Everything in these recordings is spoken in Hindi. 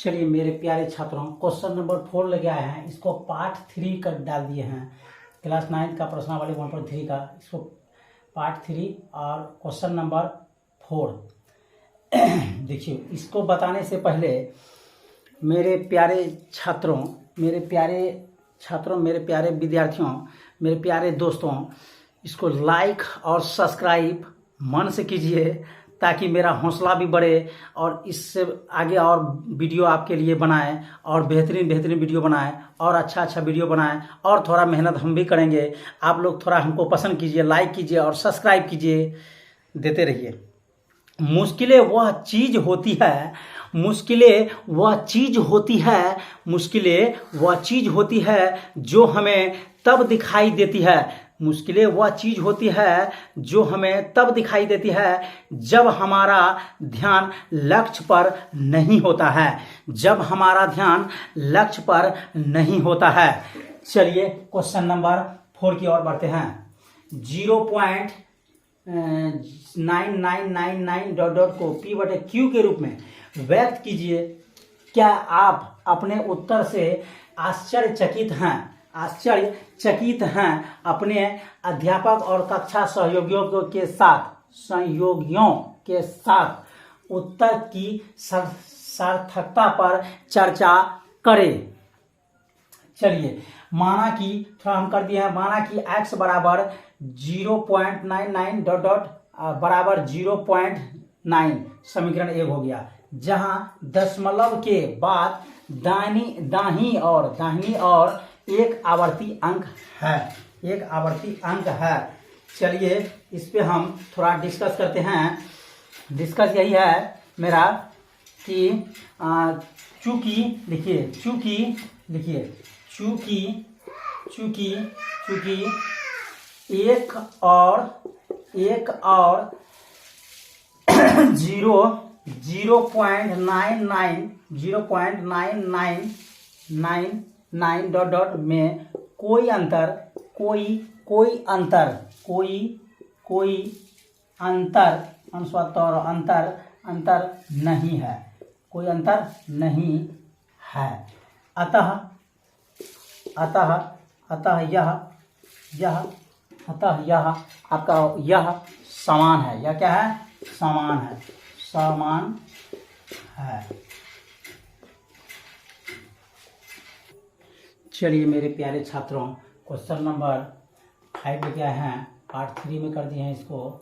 चलिए मेरे प्यारे छात्रों, क्वेश्चन नंबर 4 लेके आए हैं। इसको पार्ट 3 कर डाल दिए हैं। क्लास 9 का प्रश्नावली 1.3 का इसको पार्ट 3 और क्वेश्चन नंबर 4। देखिए, इसको बताने से पहले मेरे प्यारे छात्रों, मेरे प्यारे विद्यार्थियों, मेरे प्यारे दोस्तों, इसको लाइक और सब्सक्राइब मन से कीजिए ताकि मेरा हौसला भी बढ़े और इससे आगे और वीडियो आपके लिए बनाएं और बेहतरीन वीडियो बनाएं और अच्छा वीडियो बनाएं और थोड़ा मेहनत हम भी करेंगे। आप लोग थोड़ा हमको पसंद कीजिए, लाइक कीजिए और सब्सक्राइब कीजिए, देते रहिए। मुश्किलें वह चीज़ होती है जो हमें तब दिखाई देती है। मुश्किलें वह चीज़ होती है जो हमें तब दिखाई देती है जब हमारा ध्यान लक्ष्य पर नहीं होता है। चलिए क्वेश्चन नंबर 4 की ओर बढ़ते हैं। 0.9999 को P/Q के रूप में व्यक्त कीजिए। क्या आप अपने उत्तर से आश्चर्यचकित हैं अपने अध्यापक और कक्षा सहयोगियों के साथ उत्तर की सार्थकता पर चर्चा करें। चलिए, माना कि थोड़ा हम कर दिए हैं। माना कि x बराबर 0.99 बराबर 0.9 समीकरण 1 हो गया, जहां दशमलव के बाद दाहिनी और एक आवर्ती अंक है। चलिए इस पे हम थोड़ा डिस्कस करते हैं। डिस्कस यही है मेरा कि चूंकि एक और 0.99 में कोई अंतर नहीं है। अतः यह आपका समान है। यह क्या है? समान है। चलिए मेरे प्यारे छात्रों, क्वेश्चन नंबर 5 लेके आए हैं। पार्ट 3 में कर दिए हैं इसको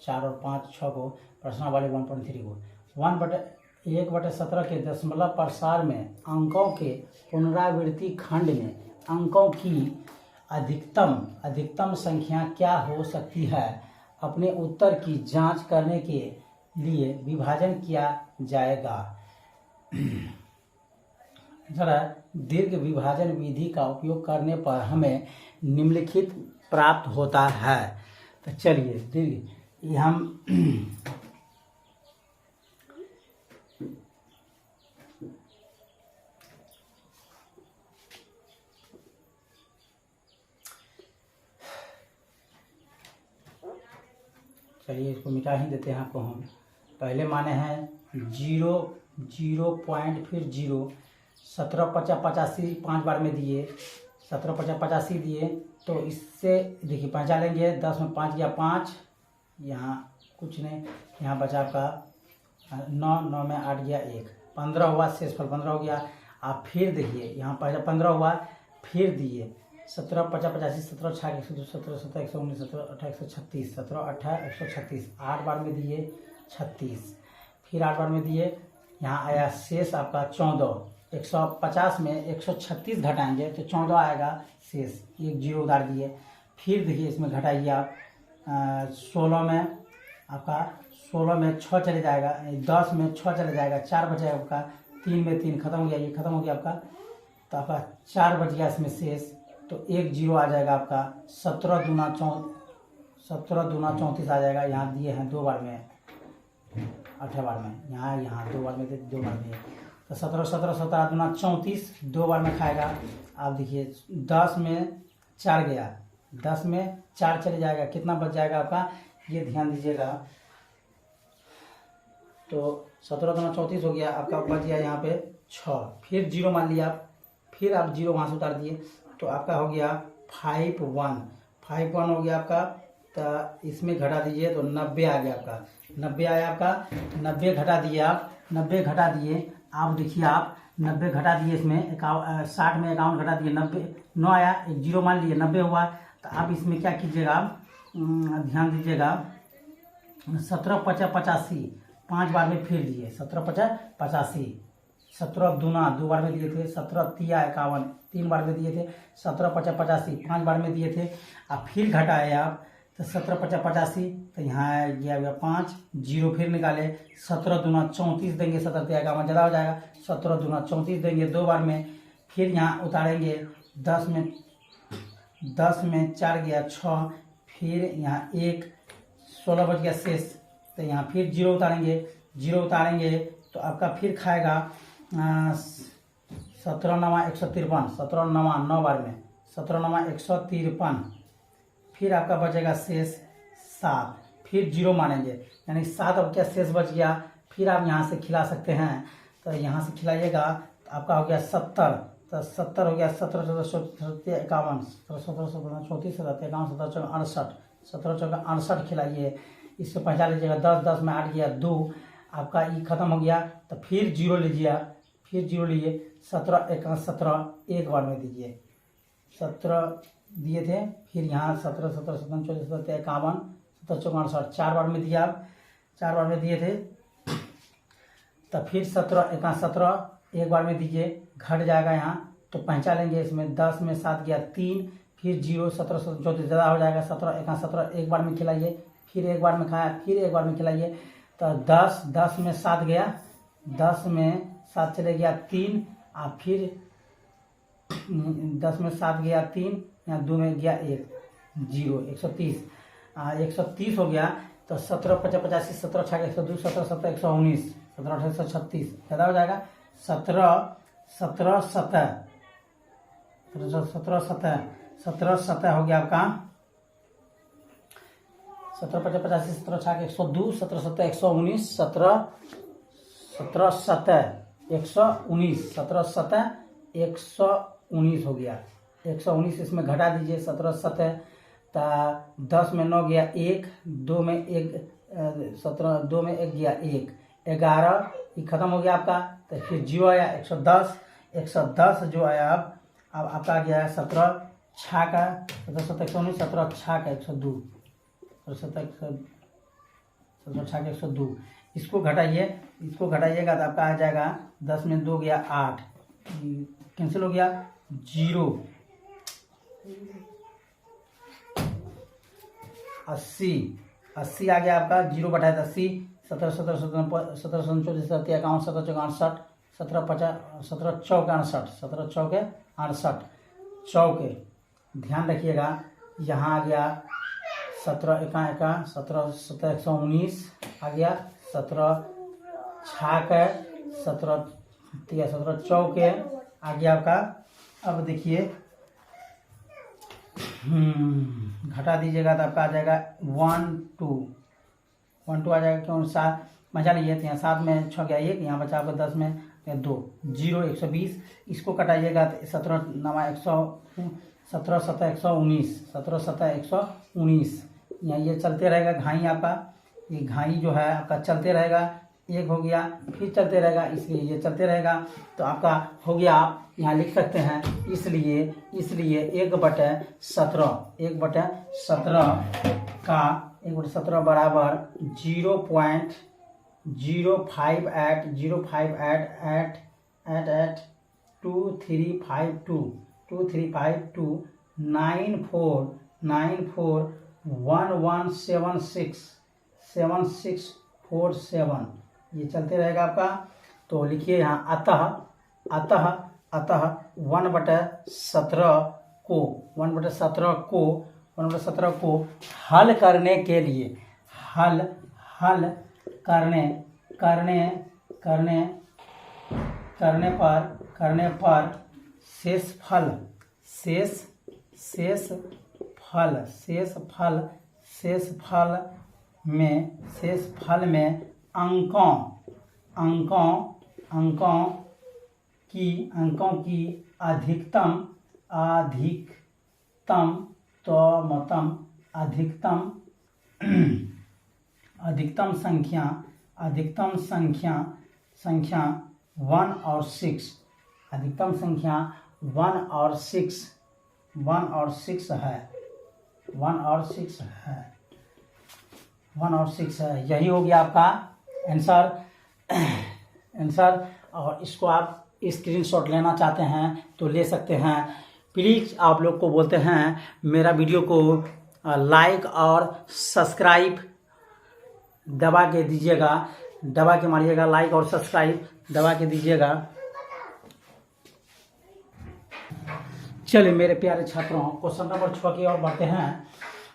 4 और 5 6 को, प्रश्नावली 1.3 को। 1/17 के दशमलव प्रसार में अंकों के पुनरावृत्ति खंड में अंकों की अधिकतम संख्या क्या हो सकती है? अपने उत्तर की जांच करने के लिए विभाजन किया जाएगा। जरा दीर्घ विभाजन विधि का उपयोग करने पर हमें निम्नलिखित प्राप्त होता है। तो चलिए चलिए इसको मिटा ही देते हैं। आपको हम पहले माने हैं 0 फिर 0 17/50 5 बार में दिए, 17/50 दिए। तो इससे देखिए पहचानेंगे 10 में 5 गया 5, यहाँ कुछ नहीं, यहाँ बचा आपका 9 में 8 गया 1, 15 हुआ, शेषफल 15 हो गया। आप फिर देखिए यहाँ 15 हुआ, फिर दिए 17/50 17 6 102 17 17 119 17 18 136 17 18 136 8 बार में दिए 36, फिर 8 बार में दिए। यहाँ आया शेष आपका 14। 150 में 136 घटाएंगे तो 14 आएगा शेष, 1 0 उधार दिए। फिर देखिए इसमें घटाइए आप 16 में आपका 16 में 6 चले जाएगा, 10 में 6 चले जाएगा, 4 बचेगा आपका, 3 में 3 खत्म हो गया, ये खत्म हो गया आपका। तो आपका 4 बच गया इसमें शेष, तो 1 0 आ जाएगा आपका। 17 दूना 34 आ जाएगा। यहाँ दिए हैं 2 बार में 8 बार में, यहाँ 2 बार में 2 बार में, तो 17 दूना 34 2 बार में खाएगा। आप देखिए 10 में 4 गया, 10 में 4 चले जाएगा, कितना बच जाएगा आपका? ये ध्यान दीजिएगा तो 17 दूना 34 हो गया, आपका बच गया यहाँ पे 6। फिर 0 मान लिया आप, फिर आप 0 वहाँ से उतार दिए तो आपका हो गया 5 1 हो गया आपका। तो इसमें घटा दीजिए तो 90 आ गया आपका, 90 आया आपका। 90 घटा दिए आप, 90 घटा दिए आप, देखिए आप 90 घटा दिए, इसमें 60 में 51 घटा दिए, 90 9 आया, एक 0 मान लिए, 90 हुआ। तो आप इसमें क्या कीजिएगा, ध्यान दीजिएगा, 17 5 85 5 बार में फिर दिए, 17 5 85, 17 दूना 2 बार में दिए थे, 17 तिया 51 3 बार में दिए थे, 17 5 85 5 बार में दिए थे। अब फिर घटाए आप तो 17 5 85, तो यहाँ गया 5, 0 फिर निकाले, 17 दूना 34 देंगे, 17 तिया 51 ज़्यादा हो जाएगा, 17 दूना 34 देंगे 2 बार में। फिर यहाँ उतारेंगे 10 में 4 गया 6, फिर यहाँ 1, 16 बच गया शेष। तो यहाँ फिर 0 उतारेंगे, 0 उतारेंगे तो आपका फिर खाएगा 17 9 153, 17 9 बार में, 17 9 153। फिर आपका बचेगा शेष 7, फिर 0 मानेंगे, यानी 7 अब क्या शेष बच गया। फिर आप यहाँ से खिला सकते हैं, तो यहाँ से खिलाइएगा तो आपका हो गया 70, तो 70 हो गया, 17 14 51, 17 17 34 17 51 17 68, 17 14 68 खिलाइए। इससे पहचान लीजिएगा 10 10 में 8 गया 2, आपका ये खत्म हो गया। तो फिर 0 लीजिए, फिर 0 लिए, 17 1 17 एक बार में दीजिए, 17 दिए थे, फिर यहाँ 17 17 17 14 17 51 17 14 68 4 बार में दिया आप, 4 बार में दिए थे। तो फिर 17 1 17 एक बार में दीजिए, घट जाएगा यहाँ तो पहचान लेंगे, इसमें 10 में 7 गया 3, फिर 0 17 17 34 ज़्यादा हो जाएगा, 17 1 17 एक बार में खिलाइए, फिर एक बार में खाया, फिर एक बार में खिलाइए। तो 10 में 7 गया, 10 में 7 चले गया 3, और फिर 10 में 7 गया 3, यहाँ 2 में गया 1 0 130, 130 हो गया। तो 17 5 85 17 6 102 17 17 119 17 18 136 ज़्यादा हो जाएगा, 17 17 17 17 17 17 17 हो गया आपका, 17 5 85 17 6 102 17 17 119 17 17 17 119 17 17 119 हो गया, 119 इसमें घटा दीजिए, 17 17 ता 10 में 9 गया 1, 2 में 1 17 2 में 1 गया 1 11, ये खत्म हो गया आपका। तो फिर 0 आया 110 जो आया अब आपका आ गया 17 6 का 17 17 119 17 6 का 102 17 6 का 102, इसको घटाइए, इसको घटाइएगा तो आपका आ जाएगा 10 में 2 गया 8, कैंसिल हो गया 0, 80 आ गया आपका, 0 बटाए 80, 17 17 17 17 34 17 51 17 68 17 50 17 चौक 68 17 चौक 68 चौक, ध्यान रखिएगा यहाँ आ गया 17 1 17 17 119 आ गया, 17 छाक 17 17 चौक आ गया आपका। अब देखिए घटा दीजिएगा तो आपका आ जाएगा 1 2 आ जाएगा, क्यों 7 मजा लीजिए, यहाँ 7 में 6 गया 1, यहाँ बचा आपका 10 में 2 0 120, इसको कटाइएगा तो 17 9 100 17 17 119 17 17 119, यहाँ ये चलते रहेगा घाई आपका, ये घाई जो है आपका चलते रहेगा, एक हो गया फिर चलते रहेगा, इसलिए ये चलते रहेगा। तो आपका हो गया, आप यहाँ लिख सकते हैं, इसलिए 1/17 का 1/17 बराबर 0.058 941176 ये चलते रहेगा आपका। तो लिखिए यहाँ अतः 1/17 को हल करने के लिए हल करने पर शेष फल में अंकों की अधिकतम संख्या 1 और 6, अधिकतम संख्या 1 और 6 है। यही हो गया आपका आंसर। और इसको आप स्क्रीनशॉट लेना चाहते हैं तो ले सकते हैं। प्लीज़ आप लोग को बोलते हैं मेरा वीडियो को लाइक और सब्सक्राइब दबा के दीजिएगा, दबा के मारिएगा, लाइक और सब्सक्राइब दबा के दीजिएगा। चलिए मेरे प्यारे छात्रों, क्वेश्चन नंबर 6 की ओर बढ़ते हैं।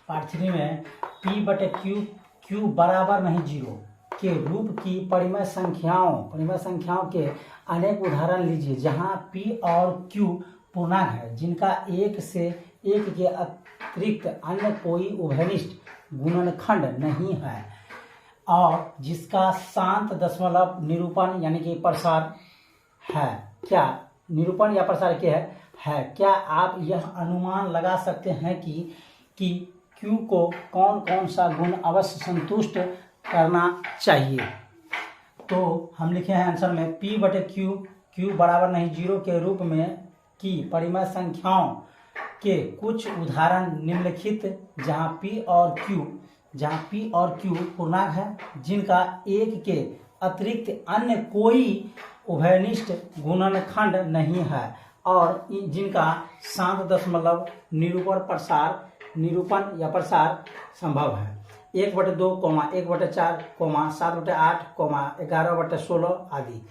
पार्ट 3 में P/Q बराबर नहीं 0 के रूप की परिमेय संख्याओं के अनेक उदाहरण लीजिए जहां P और Q पूर्णांक है जिनका एक से एक के अतिरिक्त अन्य कोई उभयनिष्ठ गुणनखंड नहीं है और जिसका शांत दशमलव निरूपण यानी कि प्रसार है। क्या निरूपण या प्रसार क्या है? क्या आप यह अनुमान लगा सकते हैं कि Q को कौन कौन सा गुण अवश्य संतुष्ट करना चाहिए? तो हम लिखे हैं आंसर में P/Q बराबर नहीं 0 के रूप में की परिमेय संख्याओं के कुछ उदाहरण निम्नलिखित जहां P और Q पूर्णांक है जिनका एक के अतिरिक्त अन्य कोई उभयनिष्ठ गुणनखंड नहीं है और जिनका शांत दशमलव निरूपण या प्रसार संभव है। 1/2, 1/4, 7/8, 11/16 आदि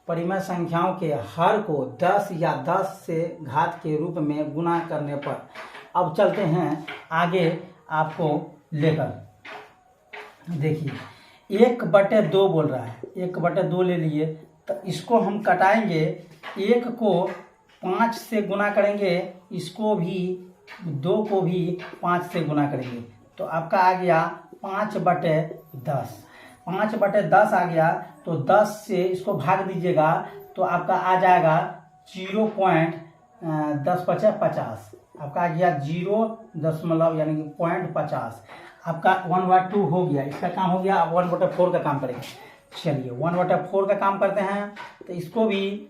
परिमेय संख्याओं के हर को 10 या 10 से घात के रूप में गुणा करने पर। अब चलते हैं आगे आपको लेकर। देखिए 1/2 बोल रहा है, 1/2 ले लिए तो इसको हम कटाएंगे। 1 को 5 से गुना करेंगे, इसको भी 2 को भी 5 से गुना करेंगे तो आपका आ गया 5/10। 5/10 आ गया तो 10 से इसको भाग दीजिएगा तो आपका आ जाएगा 0.10×50। आपका आ गया 0 यानी कि 0.50। आपका 1/2 हो गया, इसका काम हो गया। 1/4 का काम करेंगे। चलिए 1/4 का काम करते हैं तो इसको भी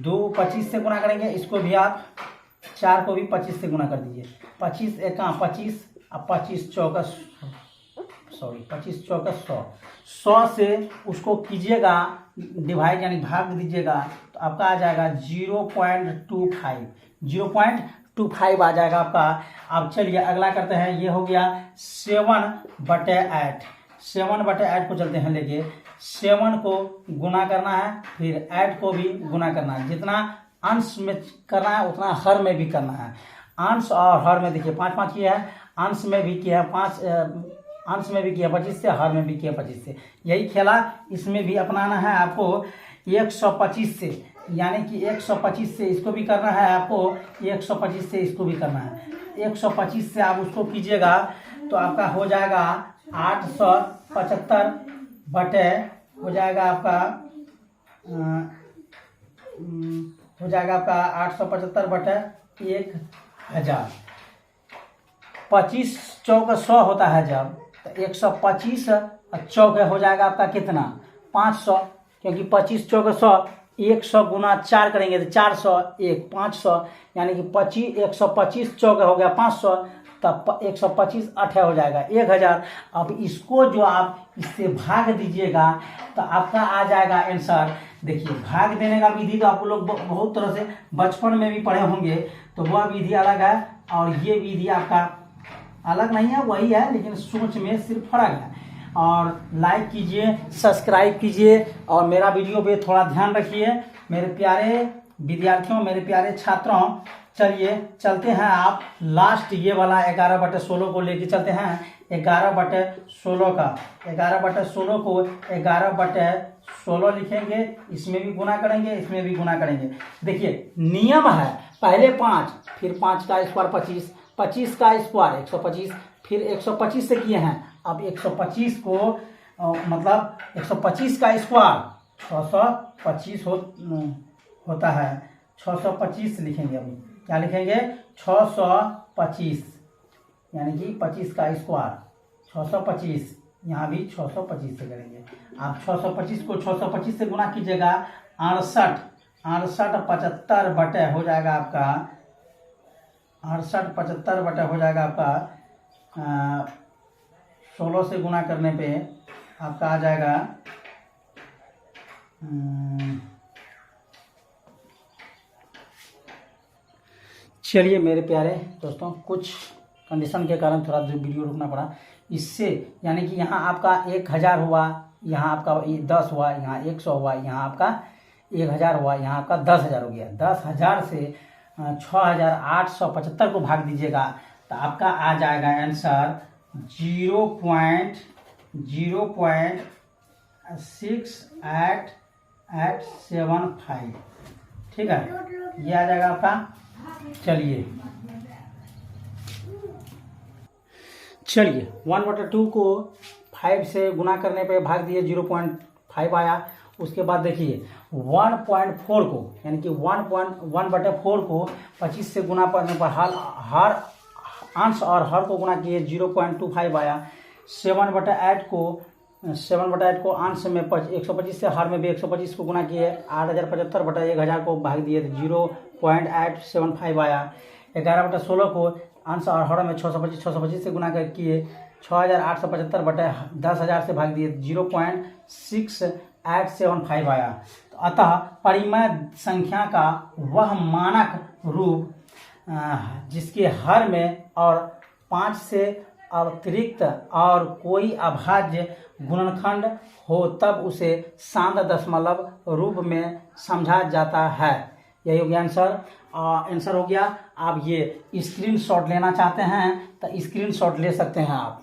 2 25 से गुना करेंगे, इसको भी आप 4 को भी 25 से गुना कर दीजिए। 25 एका 25 और 25 चौका 100 से उसको कीजिएगा डिवाइड यानी भाग दीजिएगा तो आपका आ जाएगा 0.25 आ जाएगा आपका। अब चलिए अगला करते हैं। ये हो गया 7/8। 7/8 को चलते हैं लेके 7 को गुना करना है, फिर 8 को भी गुना करना है। जितना अंश में करना है उतना हर में भी करना है। अंश और हर में देखिए 5 किया है, अंश में भी किया है 5, अंश में भी किया 25 से, हर में भी किया 25 से। यही खेला इसमें भी अपनाना है आपको 125 से, यानी कि 125 से इसको भी करना है आपको, 125 से इसको भी करना है। 125 से आप उसको कीजिएगा तो आपका हो जाएगा 875 बटे हो जाएगा आपका 875 बटे 1000। 25 चौके 100 होता है जब, तो 125 चौके हो जाएगा आपका कितना 500, क्योंकि 25 चौके 100, 100 गुना 4 करेंगे तो 400, 500 यानी कि 125 चौके हो गया 500, तब 125 8 हो जाएगा 1000। अब इसको जो आप इससे भाग दीजिएगा तो आपका आ जाएगा आंसर। देखिए भाग देने का विधि तो आप लोग बहुत तरह से बचपन में भी पढ़े होंगे, तो वह विधि अलग है और ये विधि आपका अलग नहीं है, वही है, लेकिन सोच में सिर्फ फर्क है। और लाइक कीजिए, सब्सक्राइब कीजिए और मेरा वीडियो पे थोड़ा ध्यान रखिए मेरे प्यारे विद्यार्थियों, मेरे प्यारे छात्रों। चलिए चलते हैं आप लास्ट ये वाला 11/16 को लेके चलते हैं। 11/16 का 11/16 को 11/16 लिखेंगे, इसमें भी गुना करेंगे, इसमें भी गुना करेंगे। देखिए नियम है पहले 5, फिर 5 का स्क्वायर 25, 25 का स्क्वायर 125, फिर 125 से किए हैं अब 125 को मतलब 125 का स्क्वायर 625 होता है। 625 लिखेंगे, अभी क्या लिखेंगे 625, यानी कि 25 का स्क्वायर 625, यहाँ भी 625 से करेंगे। आप 625 को 625 से गुना कीजिएगा, 68 75 बटे हो जाएगा आपका 68 75 बटे हो जाएगा आपका 16 से गुना करने पे आपका आ जाएगा चलिए मेरे प्यारे दोस्तों, कुछ कंडीशन के कारण थोड़ा वीडियो रुकना पड़ा। इससे यानी कि यहाँ आपका 1000 हुआ, यहाँ आपका 10 हुआ, यहाँ 100 हुआ, यहाँ आपका 1000 हुआ, यहाँ आपका 10,000 हो गया। 10,000 से 6,875 को भाग दीजिएगा तो आपका आ जाएगा आंसर 0.06875। ठीक है, ये आ जाएगा आपका। चलिए 1/2 को 5 से गुना करने पे भाग दिए 0.5 आया। उसके बाद देखिए 1.4 को यानी कि 1/4 को 25 से गुना करने पर हर अंश और हर को गुना किए 0.25 आया। 7/8 को अंश में 125 से हर में भी 125 को गुना किए 8075 बटा 1000 को भाग दिए 0.875 आया। 11/16 को अंश और हर में 625 से गुना कर किए 6875 बटे 10,000 से भाग दिए 0.6875 आया। तो अतः परिमेय संख्या का वह मानक रूप जिसके हर में और 5 से अतिरिक्त और कोई अभाज्य गुणनखंड हो तब उसे सांद्र दशमलव रूप में समझा जाता है। यही हो गया आंसर हो गया। आप ये स्क्रीनशॉट लेना चाहते हैं तो स्क्रीनशॉट ले सकते हैं आप।